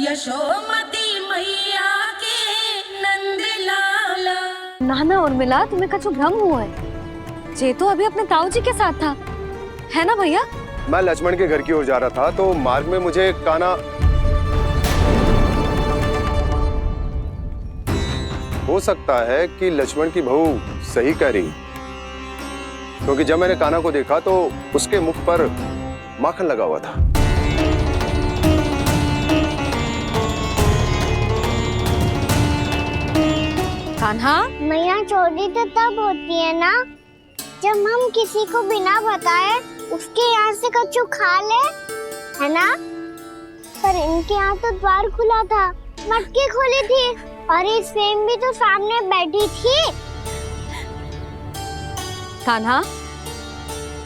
यशोमती मैया के नंद लाला। नाना उर्मिला, तुम्हें कछु भ्रम हुआ है। जे तो अभी अपने ताऊ जी के साथ था, है ना भैया? मैं लक्ष्मण के घर की ओर जा रहा था तो मार्ग में मुझे कान्हा। हो सकता है कि लक्ष्मण की बहू सही कह रही, क्योंकि जब मैंने कान्हा को देखा तो उसके मुख पर माखन लगा हुआ था। कान्हा, मैया चोरी तो तब होती है ना जब हम किसी को बिना बताए उसके यहाँ से कछु खा ले, है ना? पर इनके यहाँ तो द्वार खुला था, मटकी खोली थी और ये सेम भी तो सामने बैठी थी। कान्हा,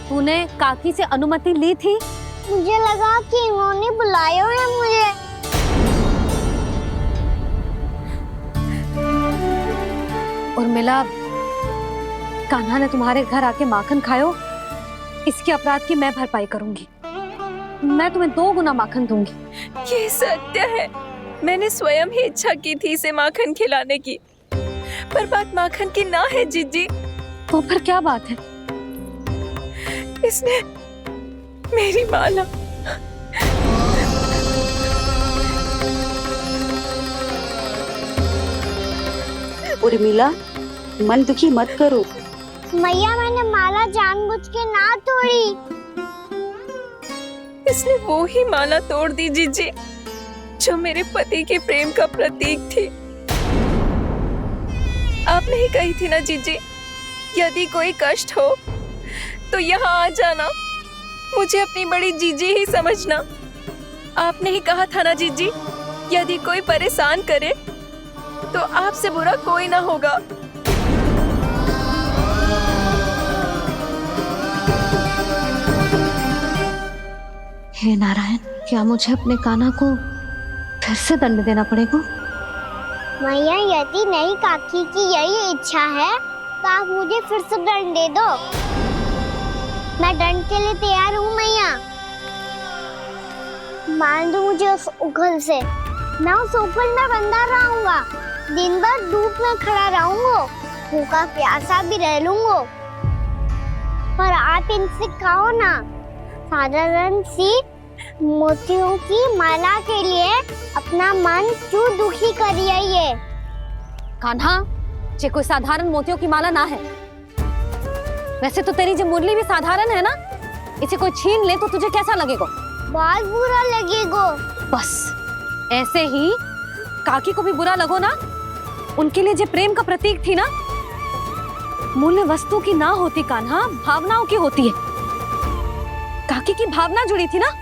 तूने काकी से अनुमति ली थी? मुझे लगा कि इन्होंने बुलाया है मुझे। उर्मिला, कान्हा ने तुम्हारे घर आके माखन खायो, इसके अपराध की मैं भरपाई करूंगी। मैं तुम्हें 2 गुना माखन दूंगी। ये सत्य है, मैंने स्वयं ही इच्छा की थी इसे माखन खिलाने की, पर बात माखन की ना है जीजी। तो फिर क्या बात है? इसने मेरी माला। उर्मिला, मन दुखी मत करो। मैया, मैंने माला जानबूझ के ना तोड़ी। इसने वो ही माला तोड़ दी जीजी जो मेरे पति के प्रेम का प्रतीक थी। आपने ही कही थी ना जीजी, यदि कोई कष्ट हो तो यहाँ आ जाना, मुझे अपनी बड़ी जीजी ही समझना। आपने ही कहा था ना जीजी, यदि कोई परेशान करे तो आपसे बुरा कोई ना होगा। हे नारायण, क्या मुझे अपने कान्हा को फिर से दंड देना पड़ेगा? मैया, यदि नहीं काकी की यही इच्छा है तो आप मुझे फिर से दंड दे दो। मैं दंड के लिए तैयार हूँ मैया। मान दो मुझे उस उखल से, मैं उस उखल में बंधा रहूंगा, दिन भर धूप में खड़ा रहूंगा, भूखा प्यासा भी रह लूंगा। पर आप इनसे कहो ना, साधारण सी मोतियों की माला के लिए अपना मन क्यों दुखी करिए? कान्हा, ये कोई साधारण मोतियों की माला ना है। वैसे तो तेरी जो मुरली भी साधारण है ना, इसे कोई छीन ले तो तुझे कैसा लगेगा? बहुत बुरा लगेगा। बस ऐसे ही काकी को भी बुरा लगो ना। उनके लिए जो प्रेम का प्रतीक थी ना, मूल्य वस्तु की ना होती कान्हा, भावनाओं की होती है। काकी की भावना जुड़ी थी ना।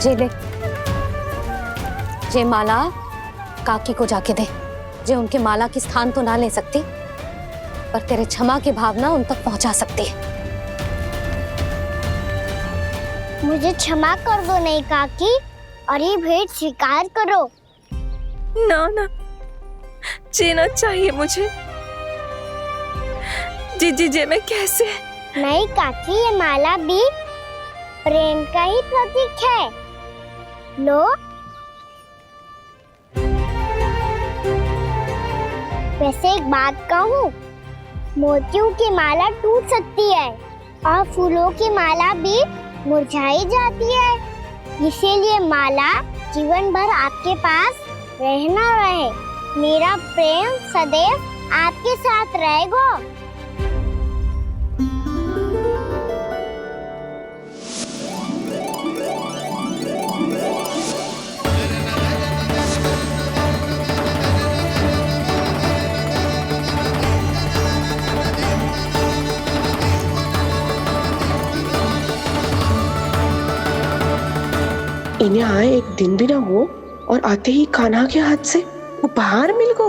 जे ले, जे माला काकी को जाके दे। जे उनके माला की स्थान तो ना ले सकती, पर तेरे क्षमा की भावना उन तक पहुंचा सकती है। मुझे क्षमा कर दो नहीं काकी, और ये भेंट स्वीकार करो। ना ना, जीना चाहिए मुझे। जीजी जे मैं कैसे? नहीं काकी, ये माला भी प्रेम का ही प्रतीक है। लो। वैसे एक बात कहूँ, मोतियों की माला टूट सकती है और फूलों की माला भी मुरझाई जाती है। इसीलिए माला जीवन भर आपके पास रहना रहे। मेरा प्रेम सदैव आपके साथ रहेगा। इन्हें आए एक दिन भी ना हो और आते ही कान्हा के हाथ से उपहार मिल गो।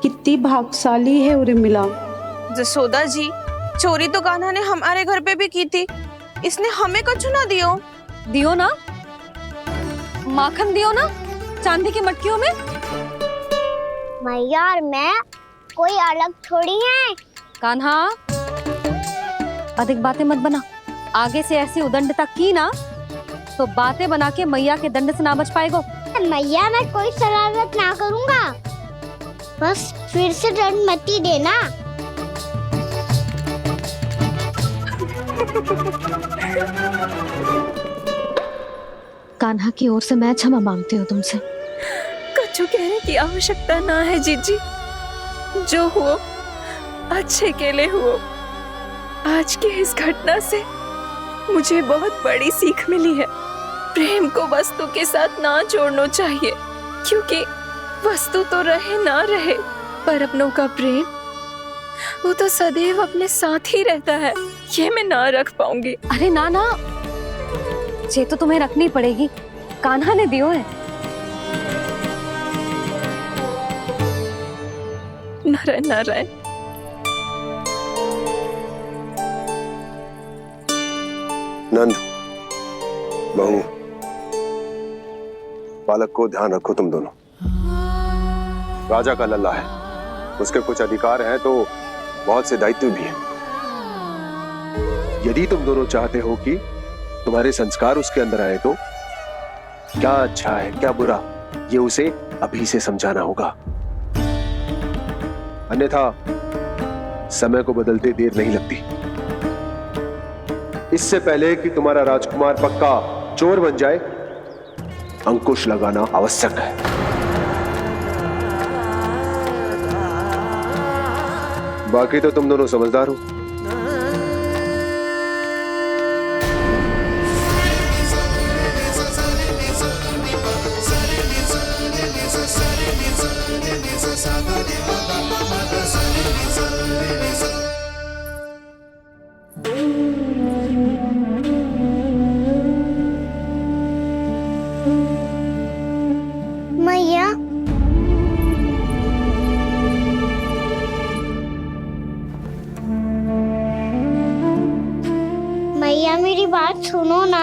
कितनी भाग्यशाली है उर्मिला। जसोदा जी, चोरी तो कान्हा ने हमारे घर पे भी की थी, इसने हमें कछु ना दियो। दियो ना, माखन दियो ना, चांदी की मटकियों में। मैया और मैं कोई अलग थोड़ी हैं। कान्हा, अधिक बातें मत बना। आगे से ऐसी उदंडता की ना तो बातें बना के मैया के दंड से ना बच पाएगो। मैया मैं कोई शरारत ना करूंगा, बस फिर से दंड मत ही देना। कान्हा की ओर से मैं क्षमा मांगती हूँ तुमसे। कछु कहने की आवश्यकता ना है जीजी, जो हुआ अच्छे के लिए हुआ। आज की इस घटना से मुझे बहुत बड़ी सीख मिली है। प्रेम को वस्तु के साथ ना जोड़ना चाहिए, क्योंकि वस्तु तो रहे ना रहे, पर अपनों का प्रेम वो तो सदैव अपने साथ ही रहता है। ये मैं ना रख पाऊंगी। अरे ना ना, ये तो तुम्हें रखनी पड़ेगी। कान्हा ने दियो है। नारायण नारायण। नंद, बहू, बालक को ध्यान रखो तुम दोनों। राजा का लल्ला है, उसके कुछ अधिकार हैं तो बहुत से दायित्व भी हैं। यदि तुम दोनों चाहते हो कि तुम्हारे संस्कार उसके अंदर आए तो क्या अच्छा है क्या बुरा, ये उसे अभी से समझाना होगा। अन्यथा समय को बदलते देर नहीं लगती। इससे पहले कि तुम्हारा राजकुमार पक्का चोर बन जाए, अंकुश लगाना आवश्यक है। बाकी तो तुम दोनों समझदार हो। मैया मैया मेरी बात सुनो ना।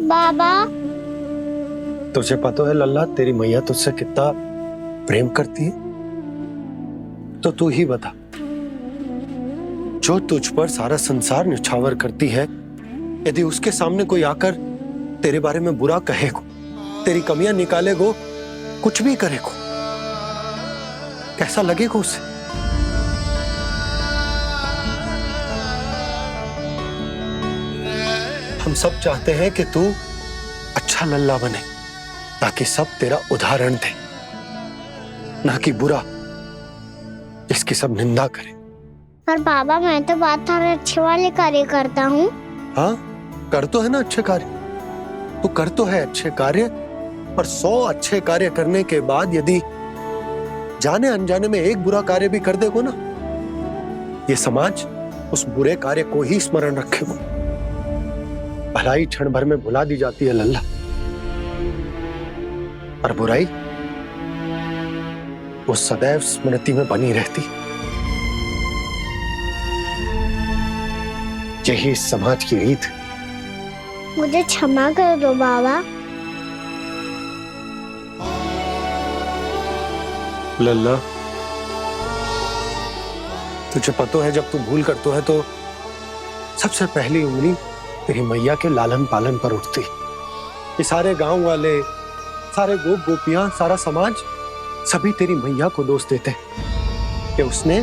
बाबा, तुझे पता है लल्ला, तेरी मैया तुझसे कितना प्रेम करती है? तो तू ही बता, जो तुझ पर सारा संसार न्यौछावर करती है, यदि उसके सामने कोई आकर तेरे बारे में बुरा कहेगो, तेरी कमियां निकालेगो, कुछ भी करेगो, कैसा लगेगा उसे? हम सब चाहते हैं कि तू अच्छा लल्ला बने, ताकि सब तेरा उदाहरण दे, ना कि बुरा जिसकी सब निंदा करे। पर बाबा मैं तो बात हर अच्छे वाले कार्य करता हूँ। हाँ, कर तो है ना अच्छे कार्य, तू कर तो है अच्छे कार्य, पर 100 अच्छे कार्य करने के बाद यदि जाने अनजाने में एक बुरा कार्य भी कर देगो ना, ये समाज उस बुरे कार्य को ही स्मरण रखेगो। भलाई क्षण भर में भुला दी जाती है लल्ला, और बुराई वो सदैव स्मृति में बनी रहती। यही इस समाज की रीत। मुझे क्षमा कर दो बाबा। लल्ला, तुझे पता है जब तू भूल करतो है तो सबसे पहली उंगली तेरी मैया के लालन पालन पर उठती। ये सारे गांव वाले, सारे गोप गोपियां, सारा समाज सभी तेरी मैया को दोष देते कि उसने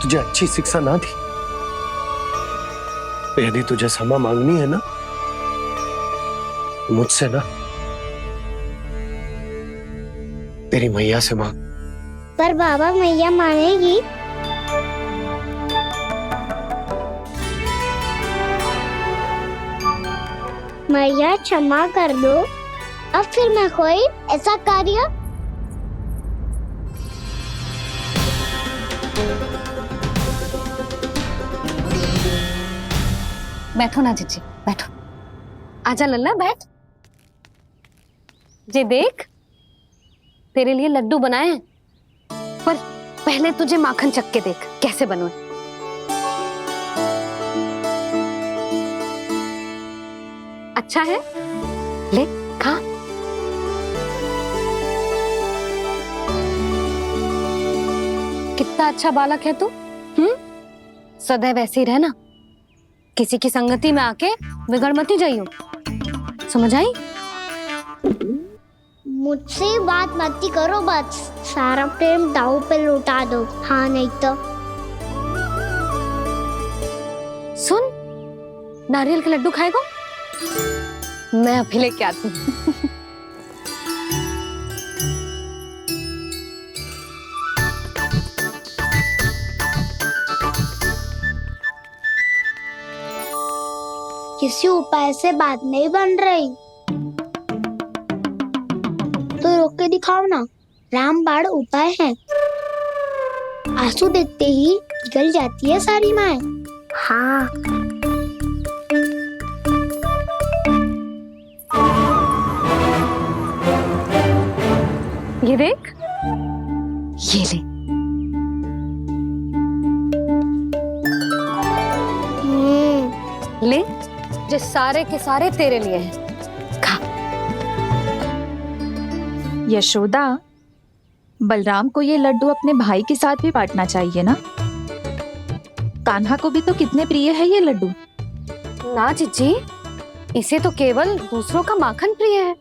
तुझे अच्छी शिक्षा ना दी। तो यदि तुझे क्षमा मांगनी है ना, मुझसे ना, तेरी मैया से मांग। पर बाबा मैया मानेगी? मैया क्षमा कर दो, अब फिर मैं कोई ऐसा कार्य। बैठो ना जीजी, बैठो। आजा लल्ला, बैठ। जे देख, तेरे लिए लड्डू बनाए हैं, पर पहले तुझे माखन चख के देख कैसे बनो। अच्छा है, ले खा। कितना अच्छा बालक है तू। सदैव ऐसे ही रहना, किसी की संगति में आके बिगड़ मती जाइयो, समझ आई? मुझसे बात मत करो, बस सारा प्रेम दाव पे लौटा दो। हाँ नहीं तो सुन, नारियल के लड्डू खाएगा? मैं अभी लेके आती हूँ। किसी उपाय से बात नहीं बन रही तो रोक के दिखाओ ना। रामबाण उपाय है, आंसू देखते ही गल जाती है सारी माए। हाँ ये देख, ये ले। ले, जो सारे के सारे तेरे लिए हैं, खा। यशोदा, बलराम को ये लड्डू अपने भाई के साथ भी बांटना चाहिए ना। कान्हा को भी तो कितने प्रिय है ये लड्डू। ना जीजी, इसे तो केवल दूसरों का माखन प्रिय है।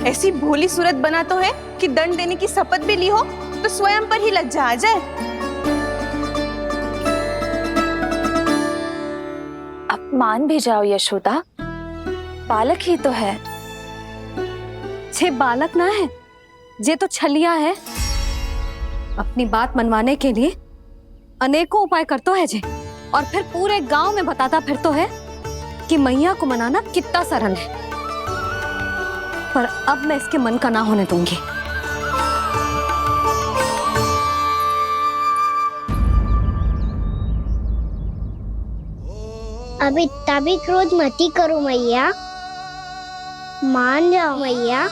ऐसी भोली सूरत बना तो है कि दंड देने की शपथ भी ली हो तो स्वयं पर ही लज्जा आ जाए। अब मान भी जाओ यशोदा, बालक ही तो है। छे बालक ना है, जे तो छलिया है। अपनी बात मनवाने के लिए अनेकों उपाय करतो है जे, और फिर पूरे गांव में बताता फिरतो है कि मैया को मनाना कितना सरल है। पर अब मैं इसके मन का ना होने दूंगी। अब इतना भी क्रोध मती करो मैया, मान जाओ मैया।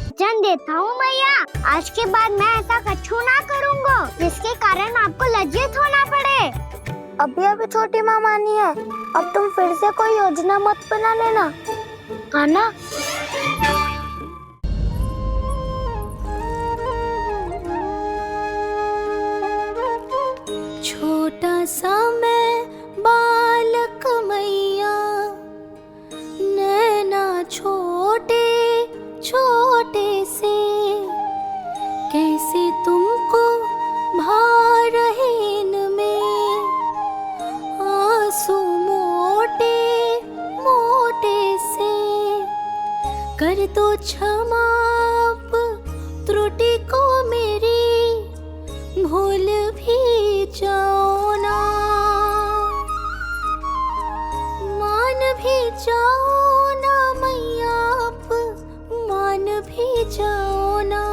वचन देता हूँ मैया, आज के बाद मैं ऐसा कछु ना करूँगा जिसके कारण आपको लज्जित होना पड़े। अभी छोटी माँ मानी है, अब तुम फिर से कोई योजना मत बना लेना, कान्हा। छोटा सा मैं बालक मैया, नैना छोटे छोटे से, कैसे तुमको भा रहे इनमें आंसू मोटे मोटे से। कर दो क्षमा त्रुटि को मेरी, भूल भी जाओ ना, मान भी जाओ ना मैया, आप मान भी जाओ ना।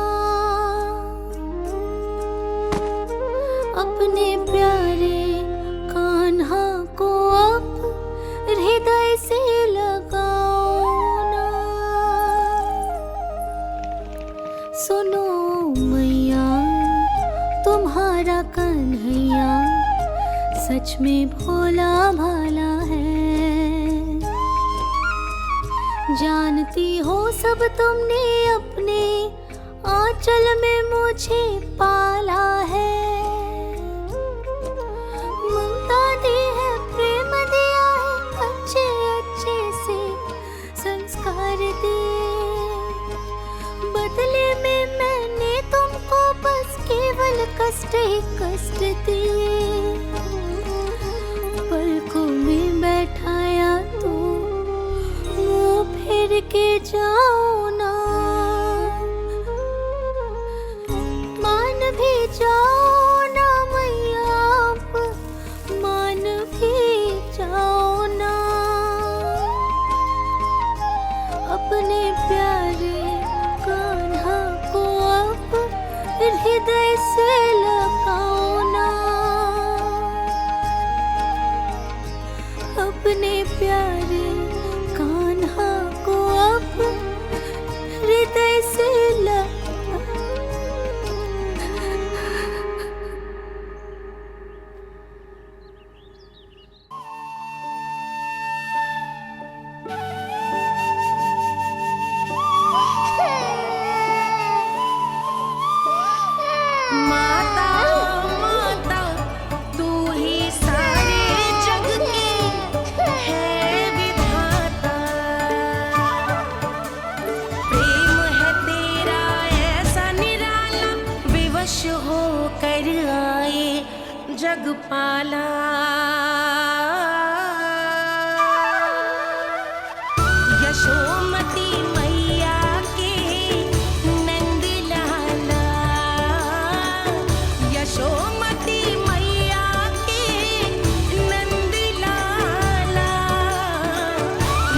अपने प्यारे कान्हा को अब हृदय से लगाओ ना। सुनो मैया, तुम्हारा कन्हैया सच में भोला भाला है। जानती हो सब तुमने अपने आंचल में मुझे पाला है। ममता दी है, प्रेम दिया है, अच्छे अच्छे से संस्कार दिए। बदले में मैंने तुमको बस केवल कष्ट ही कष्ट दिए। पलकों में बैठाया तो मुंह फेर के जाओ ना, मान भी जाओ अपने प्यारे कान्हा को अब हृदय से लगा। माता माता तू ही सारे जग के है विधाता, प्रेम है तेरा ऐसा निराला, विवश हो कर आए जग पाला। यशोमती मैया के नंद लाला, यशोमती मैया के नंद लाला,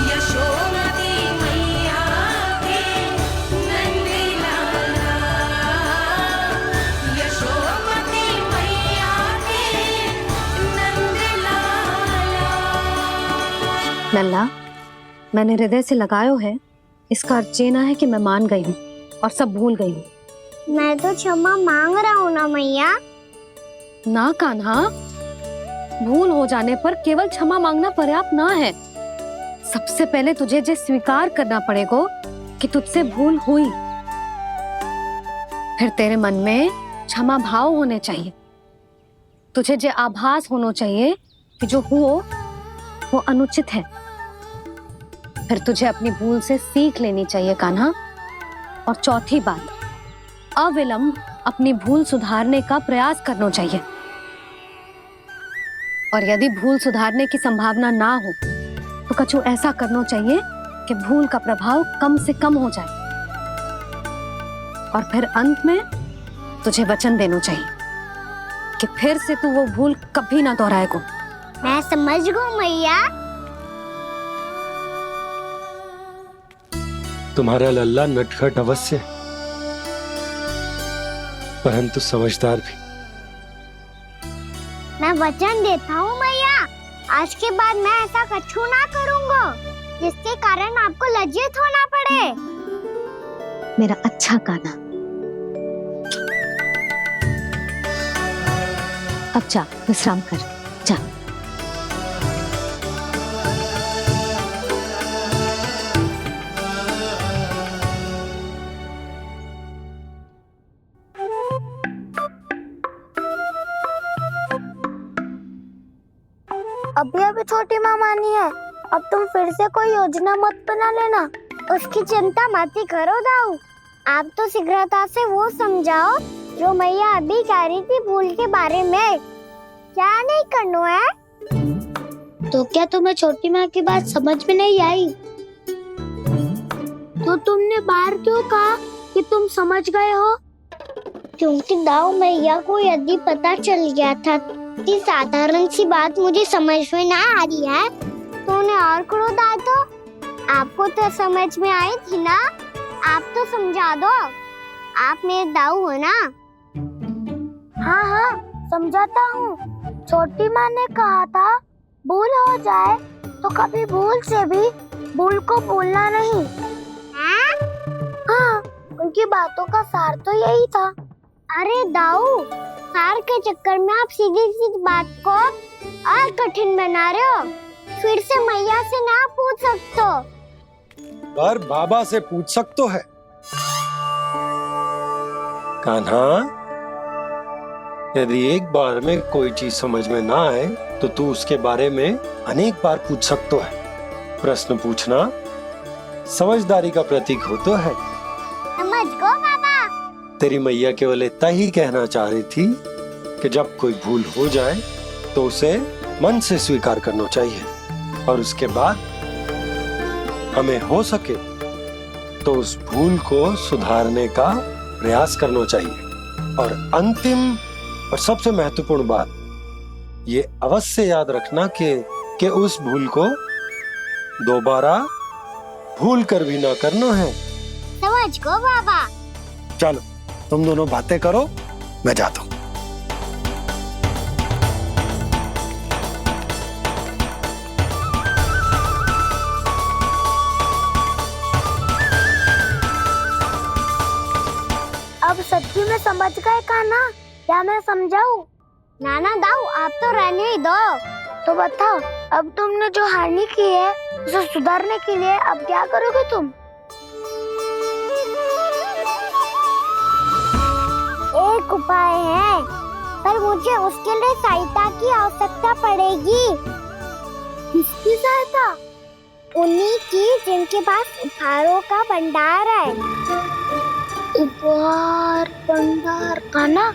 यशोमती मैया के नंद लाला, यशोमती मैया के नंद लाला। लल्ला, मैंने हृदय से लगायो है, इसका अर्थ ये ना है कि मैं मान गई हूँ और सब भूल गई हूँ। मैं तो क्षमा मांग रहा हूँ ना मैया। ना कान्हा, भूल हो जाने पर केवल क्षमा मांगना पर्याप्त ना है। सबसे पहले तुझे ये स्वीकार करना पड़ेगा कि तुझसे भूल हुई, फिर तेरे मन में क्षमा भाव होने चाहिए। तुझे ये आभास होना चाहिए कि जो हुआ वो अनुचित है। फिर तुझे अपनी भूल से सीख लेनी चाहिए कान्हा। और चौथी बात, अविलंब अपनी भूल सुधारने का प्रयास करना चाहिए। और यदि भूल सुधारने की संभावना ना हो तो कछु ऐसा करना चाहिए कि भूल का प्रभाव कम से कम हो जाए। और फिर अंत में तुझे वचन देना चाहिए कि फिर से तू वो भूल कभी ना दोहराएगा। मैं समझ गई मैया। तुम्हारा लल्ला नटखट अवश्य, परंतु समझदार भी। मैं वचन देता हूँ मैया, आज के बाद मैं ऐसा कछु ना करूँगा जिसके कारण आपको लज्जित होना पड़े। मेरा अच्छा कान्हा, अब जा विश्राम कर, जा। अभी अभी छोटी माँ मानी है, अब तुम फिर से कोई योजना मत बना लेना। उसकी चिंता मत ही करो दाऊ, आप तो शीघ्रता से वो समझाओ जो मैया अभी कह रही थी भूल के बारे में। क्या नहीं करना है? तो क्या तुम्हें छोटी माँ की बात समझ में नहीं आई? तो तुमने बाहर क्यों कहा कि तुम समझ गए हो? क्योंकि दाऊ मैया को यदि पता चल गया था इतनी साधारण सी बात मुझे समझ में ना आ रही है तो उन्हें और क्रोध आया तो आपको तो समझ में आई थी ना, आप तो समझा दो। आप मेरे दाऊ हो ना। हाँ हाँ समझाता हूँ। छोटी माँ ने कहा था भूल हो जाए तो कभी भूल से भी भूल को भूलना नहीं। हाँ उनकी बातों का सार तो यही था। अरे दाऊ, सार के चक्कर में आप सीधी सीधी बात को और कठिन बना रहे हो। फिर से मैया से ना पूछ सकते हो, पर बाबा से पूछ सकते है। कान्हा, यदि एक बार में कोई चीज समझ में ना आए तो तू उसके बारे में अनेक बार पूछ सकते है। प्रश्न पूछना समझदारी का प्रतीक होता है। समझ गो बाबा। तेरी मैया केवल इतना ही कहना चाह रही थी कि जब कोई भूल हो जाए तो उसे मन से स्वीकार करना चाहिए और उसके बाद हमें हो सके तो उस भूल को सुधारने का प्रयास करना चाहिए। और अंतिम और सबसे महत्वपूर्ण बात ये अवश्य याद रखना कि उस भूल को दोबारा भूल कर भी ना करना है। समझ गो बाबा। चलो तुम दोनों बातें करो, मैं जाता हूँ। समझ गए कान्हा या मैं समझाऊं? नाना दाऊ आप तो रहने ही दो। तो बताओ अब तुमने जो हानि की है उसे सुधारने के लिए अब क्या करोगे तुम? एक उपाय है पर मुझे उसके लिए सहायता की आवश्यकता पड़ेगी। किसकी सहायता? उन्हीं की जिनके पास उपहारों का भंडार है। उपहार भंडार कान्हा?